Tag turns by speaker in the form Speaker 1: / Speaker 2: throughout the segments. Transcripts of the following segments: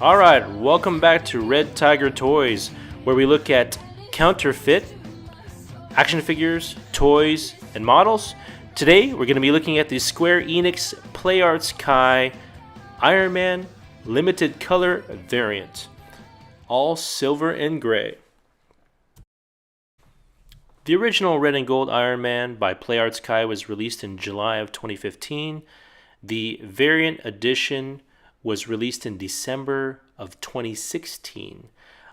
Speaker 1: Alright, welcome back to Red Tiger Toys, where we look at counterfeit action figures, toys, and models. Today, we're going to be looking at the Square Enix PlayArts Kai Iron Man limited color variant, all silver and gray. The original red and gold Iron Man by PlayArts Kai was released in July of 2015. The variant edition was released in December of 2016.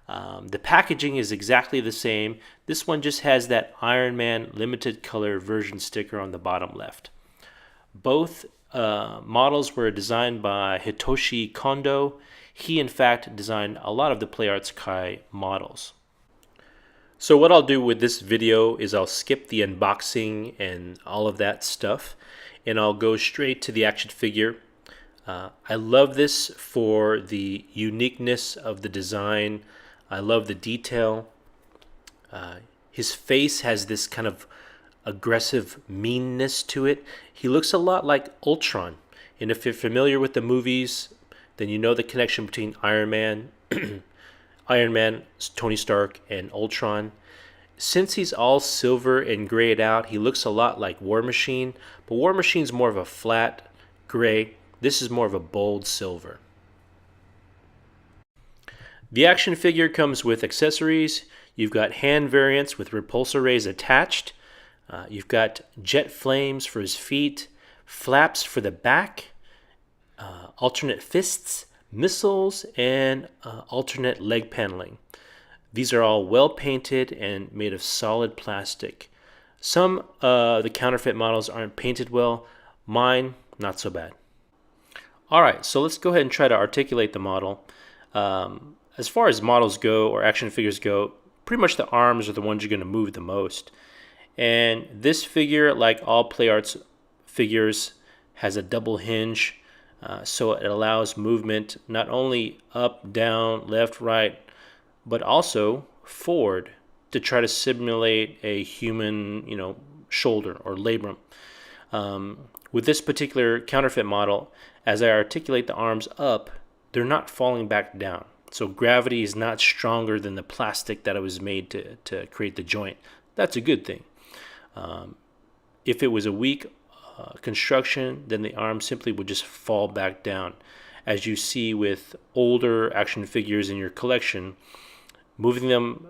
Speaker 1: The packaging is exactly the same. This one just has that Iron Man limited color version sticker on the bottom left. Both models were designed by Hitoshi Kondo. He in fact designed a lot of the PlayArts Kai models. So what I'll do with this video is I'll skip the unboxing and all of that stuff, and I'll go straight to the action figure. I love this for the uniqueness of the design. I love the detail. His face has this kind of aggressive meanness to it. He looks a lot like Ultron. And if you're familiar with the movies, then you know the connection between Iron Man, Tony Stark, and Ultron. Since he's all silver and grayed out, he looks a lot like War Machine, but War Machine's more of a flat gray. This is more of a bold silver. The action figure comes with accessories. You've got hand variants with repulsor rays attached. You've got jet flames for his feet, flaps for the back, alternate fists, missiles, and alternate leg paneling. These are all well painted and made of solid plastic. Some of the counterfeit models aren't painted well. Mine, not so bad. Alright, so let's go ahead and try to articulate the model. As far as models go, or action figures go, pretty much the arms are the ones you're going to move the most. And this figure, like all PlayArts figures, has a double hinge, so it allows movement not only up, down, left, right, but also forward to try to simulate a human, shoulder or labrum. With this particular counterfeit model, as I articulate the arms up, they're not falling back down. So gravity is not stronger than the plastic that it was made to create the joint. That's a good thing. If it was a weak construction, then the arm simply would just fall back down. As you see with older action figures in your collection, moving them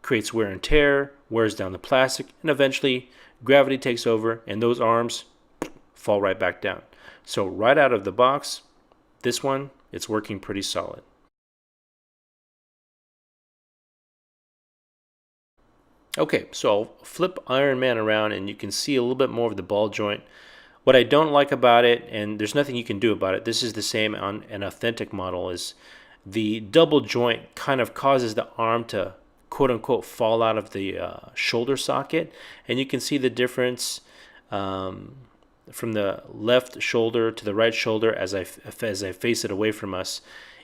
Speaker 1: creates wear and tear, wears down the plastic, and eventually gravity takes over and those arms fall right back down. So right out of the box, this one, it's working pretty solid. Okay, so I'll flip Iron Man around and you can see a little bit more of the ball joint. What I don't like about it, and there's nothing you can do about it, this is the same on an authentic model, is the double joint kind of causes the arm to quote-unquote fall out of the shoulder socket, and you can see the difference from the left shoulder to the right shoulder as I face it away from us.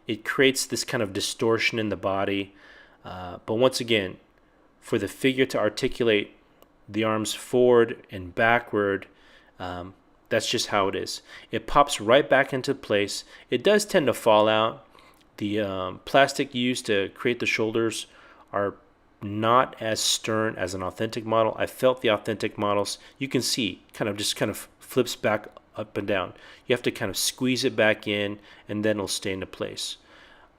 Speaker 1: It creates this kind of distortion in the body, but once again, for the figure to articulate the arms forward and backward, that's just how it is. It pops right back into place. It does tend to fall out. The plastic used to create the shoulders are not as stern as an authentic model. I felt the authentic models, you can see, kind of flips back up and down. You have to kind of squeeze it back in and then it'll stay into place.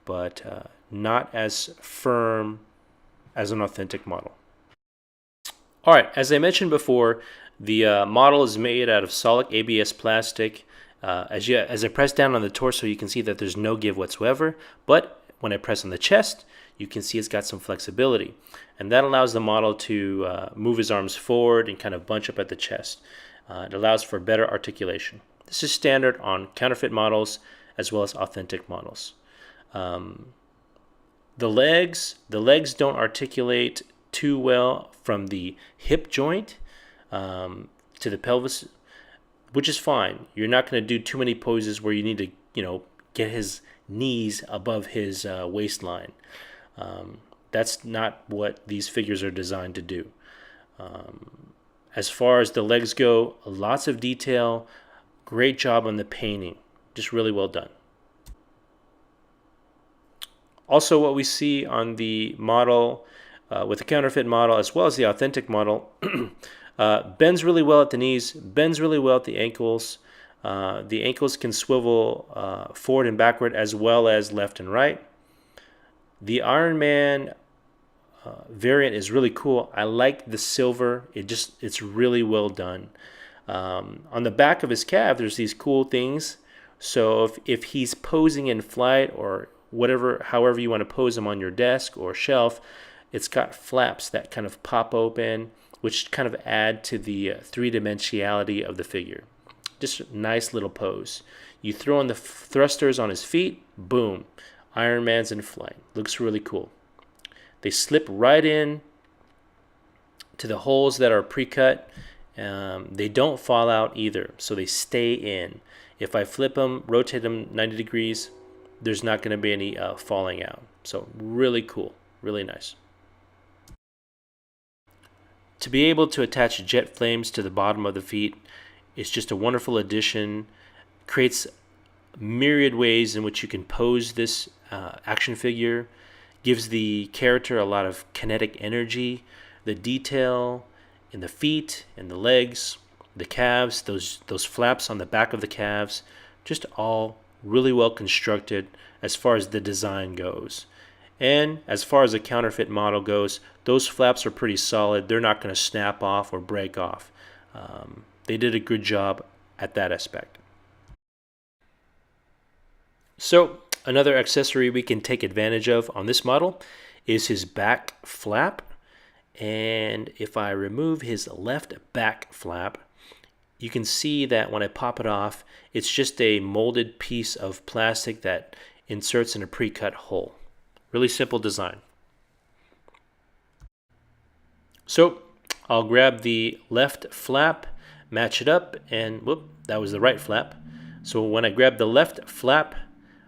Speaker 1: But not as firm as an authentic model. Alright, as I mentioned before, the model is made out of solid ABS plastic. As I press down on the torso, you can see that there's no give whatsoever, but when I press on the chest, you can see it's got some flexibility, and that allows the model to move his arms forward and kind of bunch up at the chest. It allows for better articulation. This is standard on counterfeit models as well as authentic models. The legs don't articulate too well from the hip joint to the pelvis, which is fine. You're not going to do too many poses where you need to, get his knees above his waistline. That's not what these figures are designed to do. As far as the legs go, lots of detail, great job on the painting, just really well done. Also, what we see on the model, with the counterfeit model as well as the authentic model, bends really well at the knees, bends really well at the ankles. The ankles can swivel forward and backward as well as left and right. The Iron Man variant is really cool. I like the silver. It's really well done. On the back of his calf, there's these cool things. So if he's posing in flight or however you want to pose him on your desk or shelf, it's got flaps that kind of pop open, which kind of add to the three-dimensionality of the figure. Just a nice little pose. You throw on the thrusters on his feet, boom, Iron Man's in flight. Looks really cool. They slip right in to the holes that are pre-cut. They don't fall out either, so they stay in. If I flip them, rotate them 90 degrees, there's not going to be any falling out. So really cool, really nice. To be able to attach jet flames to the bottom of the feet is just a wonderful addition. Creates myriad ways in which you can pose this action figure. Gives the character a lot of kinetic energy. The detail in the feet and the legs, the calves, those flaps on the back of the calves, just all really well constructed as far as the design goes. And as far as the counterfeit model goes, those flaps are pretty solid. They're not going to snap off or break off. They did a good job at that aspect. So another accessory we can take advantage of on this model is his back flap. And if I remove his left back flap, you can see that when I pop it off, it's just a molded piece of plastic that inserts in a pre-cut hole. Really simple design. So I'll grab the left flap, match it up, and whoop, that was the right flap. So when I grab the left flap,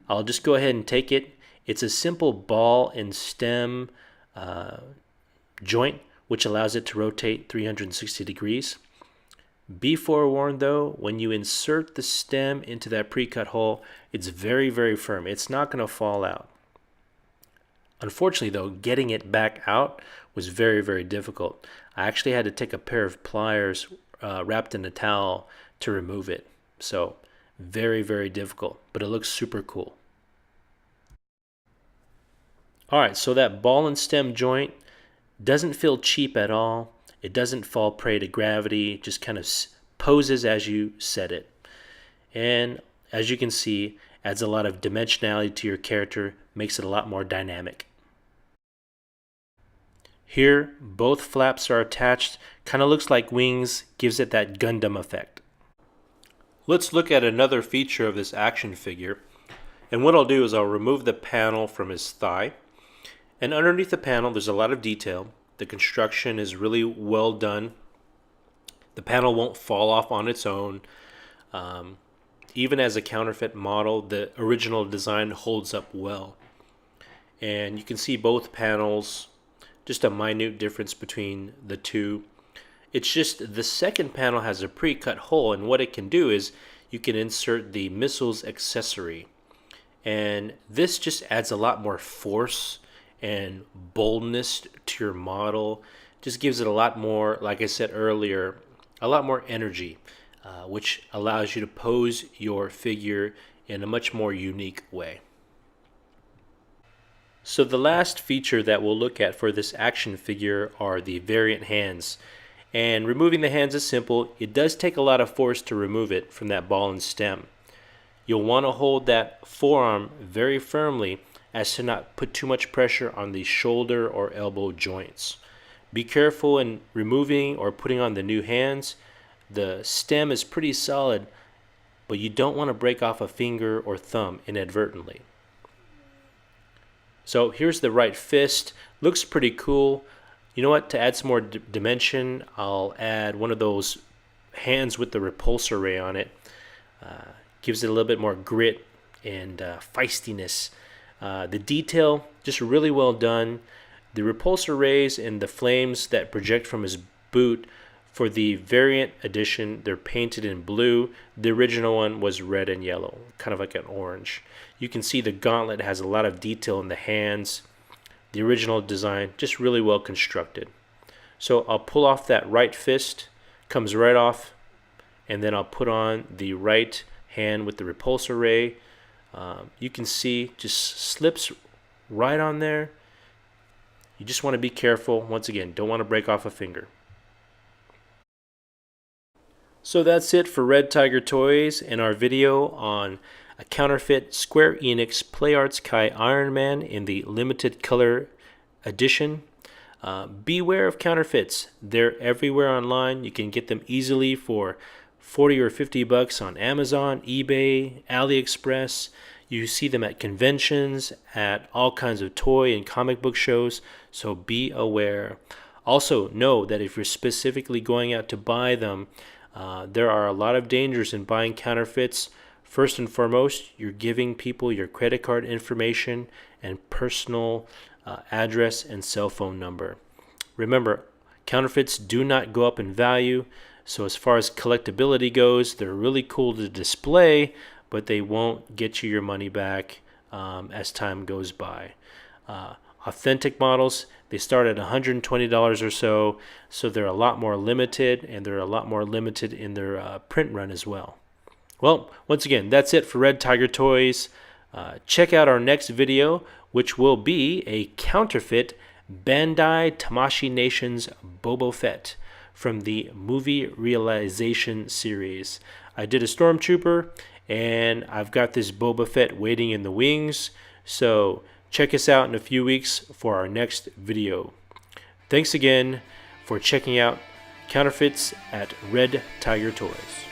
Speaker 1: I'll just go ahead and take it. It's a simple ball and stem joint, which allows it to rotate 360 degrees. Be forewarned though, when you insert the stem into that pre-cut hole, it's very, very firm. It's not going to fall out. Unfortunately though, getting it back out was very, very difficult. I actually had to take a pair of pliers wrapped in a towel to remove it. So very, very difficult, but it looks super cool. Alright, so that ball and stem joint doesn't feel cheap at all. It doesn't fall prey to gravity, just kind of poses as you set it. And as you can see, adds a lot of dimensionality to your character, makes it a lot more dynamic. Here, both flaps are attached, kind of looks like wings, gives it that Gundam effect. Let's look at another feature of this action figure. And what I'll do is I'll remove the panel from his thigh. And underneath the panel, there's a lot of detail. The construction is really well done. The panel won't fall off on its own. Even as a counterfeit model, the original design holds up well. And you can see both panels, just a minute difference between the two. It's just the second panel has a pre-cut hole, and what it can do is you can insert the missiles accessory. And this just adds a lot more force and boldness to your model. Just gives it a lot more, like I said earlier, a lot more energy, which allows you to pose your figure in a much more unique way. So the last feature that we'll look at for this action figure are the variant hands. And removing the hands is simple. It does take a lot of force to remove it from that ball and stem. You'll want to hold that forearm very firmly as to not put too much pressure on the shoulder or elbow joints. Be careful in removing or putting on the new hands. The stem is pretty solid, but you don't want to break off a finger or thumb inadvertently. So here's the right fist. Looks pretty cool. You know what? To add some more dimension, I'll add one of those hands with the repulsor ray on it. Gives it a little bit more grit and feistiness. The detail, just really well done. The repulsor rays and the flames that project from his boot For the variant edition, they're painted in blue. The original one was red and yellow, kind of like an orange. You can see the gauntlet has a lot of detail in the hands. The original design, just really well constructed. So I'll pull off that right fist, comes right off, and then I'll put on the right hand with the repulsor ray. You can see just slips right on there. You just want to be careful. Once again, don't want to break off a finger. So that's it for Red Tiger Toys and our video on a counterfeit Square Enix PlayArts Kai Iron Man in the limited color edition. Beware of counterfeits. They're everywhere online. You can get them easily for 40 or 50 bucks on Amazon, eBay, AliExpress. You see them at conventions, at all kinds of toy and comic book shows, so be aware. Also, know that if you're specifically going out to buy them, there are a lot of dangers in buying counterfeits. First and foremost, you're giving people your credit card information and personal address and cell phone number. Remember, counterfeits do not go up in value, so as far as collectability goes, they're really cool to display, but they won't get you your money back as time goes by. Authentic models, they start at $120 or so, so they're a lot more limited, and they're a lot more limited in their print run as well. Well, once again, that's it for Red Tiger Toys. Check out our next video, which will be a counterfeit Bandai Tamashii Nations Boba Fett from the movie realization series. I did a Stormtrooper, and I've got this Boba Fett waiting in the wings, so check us out in a few weeks for our next video. Thanks again for checking out Counterfeits at Red Tiger Toys.